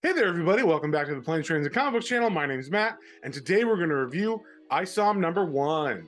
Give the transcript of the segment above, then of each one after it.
Hey there, everybody. Welcome back to the Planes, Trains, and Comic Books channel. My name's Matt, and today we're going to review Isom #1.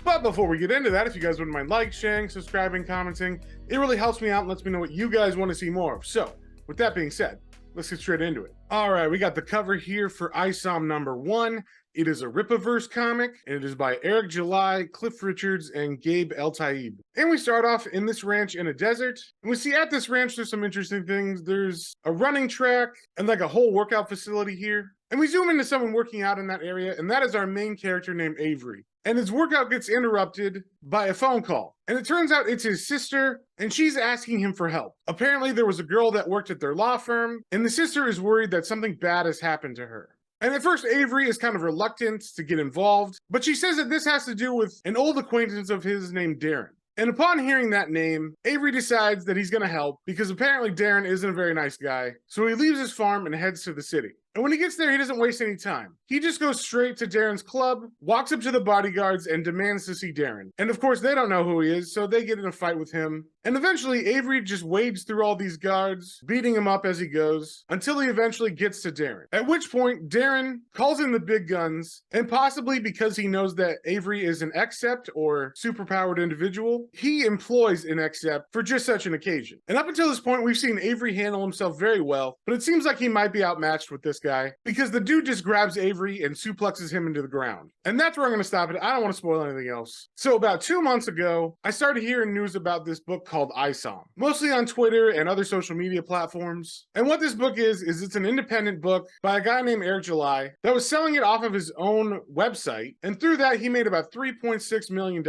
But before we get into that, if you guys wouldn't mind liking, sharing, subscribing, commenting, it really helps me out and lets me know what you guys want to see more of. So, with that being said, let's get straight into it. All right, we got the cover here for Isom #1. It is a Rippaverse comic, and it is by Eric July, Cliff Richards, and Gabe El-Taib. And we start off in this ranch in a desert. And we see at this ranch, there's some interesting things. There's a running track and like a whole workout facility here. And we zoom into someone working out in that area, and that is our main character named Avery. And his workout gets interrupted by a phone call. And it turns out it's his sister, and she's asking him for help. Apparently, there was a girl that worked at their law firm, and the sister is worried that something bad has happened to her. And at first, Avery is kind of reluctant to get involved, but she says that this has to do with an old acquaintance of his named Darren. And upon hearing that name, Avery decides that he's going to help because apparently Darren isn't a very nice guy. So he leaves his farm and heads to the city. And when he gets there, he doesn't waste any time. He just goes straight to Darren's club, walks up to the bodyguards, and demands to see Darren. And of course, they don't know who he is, so they get in a fight with him. And eventually, Avery just wades through all these guards, beating him up as he goes, until he eventually gets to Darren. At which point, Darren calls in the big guns, and possibly because he knows that Avery is an Accept or superpowered individual, he employs an Accept for just such an occasion. And up until this point, we've seen Avery handle himself very well, but it seems like he might be outmatched with this guy, because the dude just grabs Avery and suplexes him into the ground. And that's where I'm going to stop it. I don't want to spoil anything else. So about 2 months ago, I started hearing news about this book called Isom, mostly on Twitter and other social media platforms. And what this book is it's an independent book by a guy named Eric July that was selling it off of his own website. And through that, he made about $3.6 million,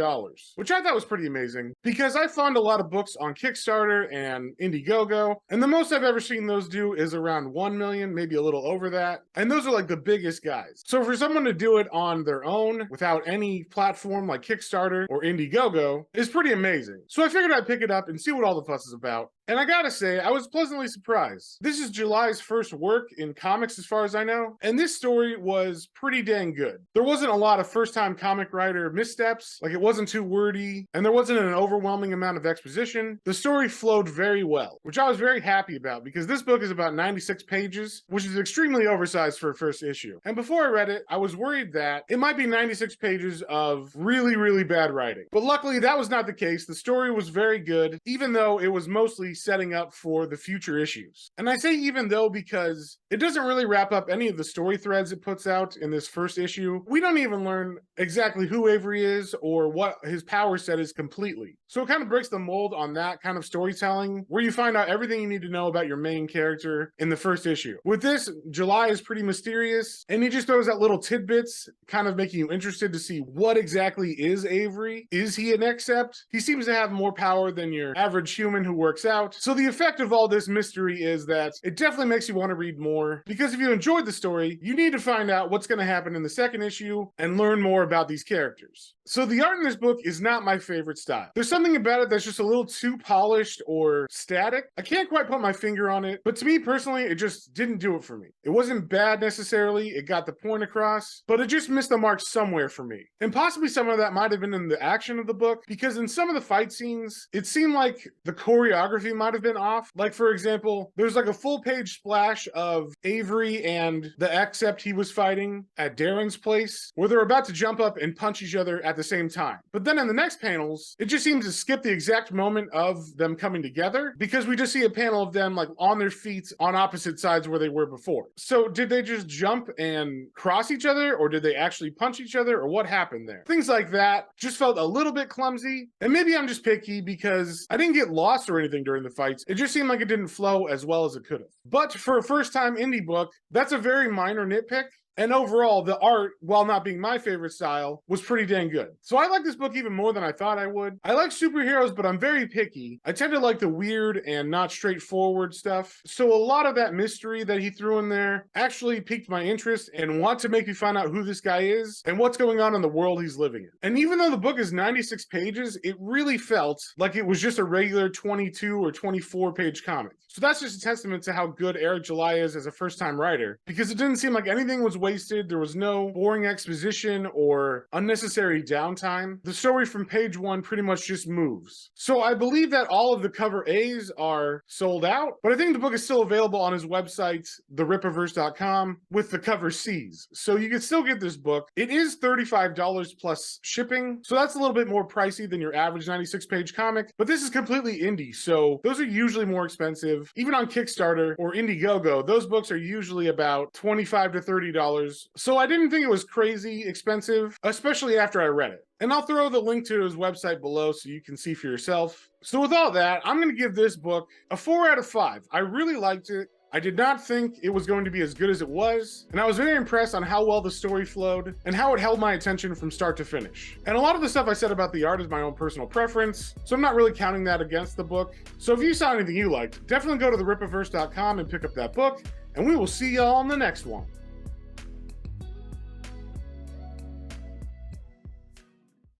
which I thought was pretty amazing because I fund a lot of books on Kickstarter and Indiegogo. And the most I've ever seen those do is around 1 million, maybe a little over that. And those are like the biggest guys. So for someone to do it on their own without any platform like Kickstarter or Indiegogo is pretty amazing. So I figured I'd pick it up and see what all the fuss is about. And I gotta say, I was pleasantly surprised. This is July's first work in comics as far as I know, and this story was pretty dang good. There wasn't a lot of first-time comic writer missteps, like it wasn't too wordy, and there wasn't an overwhelming amount of exposition. The story flowed very well, which I was very happy about because this book is about 96 pages, which is extremely oversized for a first issue. And before I read it, I was worried that it might be 96 pages of really, really bad writing. But luckily, that was not the case. The story was very good, even though it was mostly setting up for the future issues. And I say even though because it doesn't really wrap up any of the story threads it puts out in this first issue. We don't even learn exactly who Avery is or what his power set is completely. So it kind of breaks the mold on that kind of storytelling where you find out everything you need to know about your main character in the first issue. With this, July is pretty mysterious and he just throws out little tidbits, kind of making you interested to see what exactly is Avery. Is he an Accept? He seems to have more power than your average human who works out. So the effect of all this mystery is that it definitely makes you want to read more, because if you enjoyed the story, you need to find out what's going to happen in the second issue and learn more about these characters. So the art in this book is not my favorite style. There's something about it that's just a little too polished or static. I can't quite put my finger on it, but to me personally, it just didn't do it for me. It wasn't bad necessarily, it got the point across, but it just missed the mark somewhere for me. And possibly some of that might have been in the action of the book, because in some of the fight scenes, it seemed like the choreography might have been off. Like for example, there's like a full page splash of Avery and the Accept he was fighting at Darren's place, where they're about to jump up and punch each other at the same time. But then in the next panels, it just seems to skip the exact moment of them coming together, because we just see a panel of them like on their feet on opposite sides where they were before. So did they just jump and cross each other, or did they actually punch each other, or what happened there? Things like that just felt a little bit clumsy, and maybe I'm just picky because I didn't get lost or anything during the fights. It just seemed like it didn't flow as well as it could have. But for a first-time indie book, that's a very minor nitpick. And overall, the art, while not being my favorite style, was pretty dang good. So I like this book even more than I thought I would. I like superheroes, but I'm very picky. I tend to like the weird and not straightforward stuff. So a lot of that mystery that he threw in there actually piqued my interest and want to make me find out who this guy is and what's going on in the world he's living in. And even though the book is 96 pages, it really felt like it was just a regular 22 or 24 page comic. So that's just a testament to how good Eric July is as a first-time writer, because it didn't seem like anything was wasted. There was no boring exposition or unnecessary downtime. The story from page 1 pretty much just moves. So I believe that all of the cover A's are sold out, but I think the book is still available on his website, therippaverse.com, with the cover C's. So you can still get this book. It is $35 plus shipping, so that's a little bit more pricey than your average 96-page comic, but this is completely indie, so those are usually more expensive. Even on Kickstarter or Indiegogo, those books are usually about $25 to $30, so I didn't think it was crazy expensive, especially after I read it. And I'll throw the link to his website below so you can see for yourself. So with all that, I'm going to give this book a 4 out of 5. I really liked it. I did not think it was going to be as good as it was, and I was very impressed on how well the story flowed and how it held my attention from start to finish. And a lot of the stuff I said about the art is my own personal preference, so I'm not really counting that against the book. So if you saw anything you liked, definitely go to therippaverse.com and pick up that book, and we will see y'all in the next one.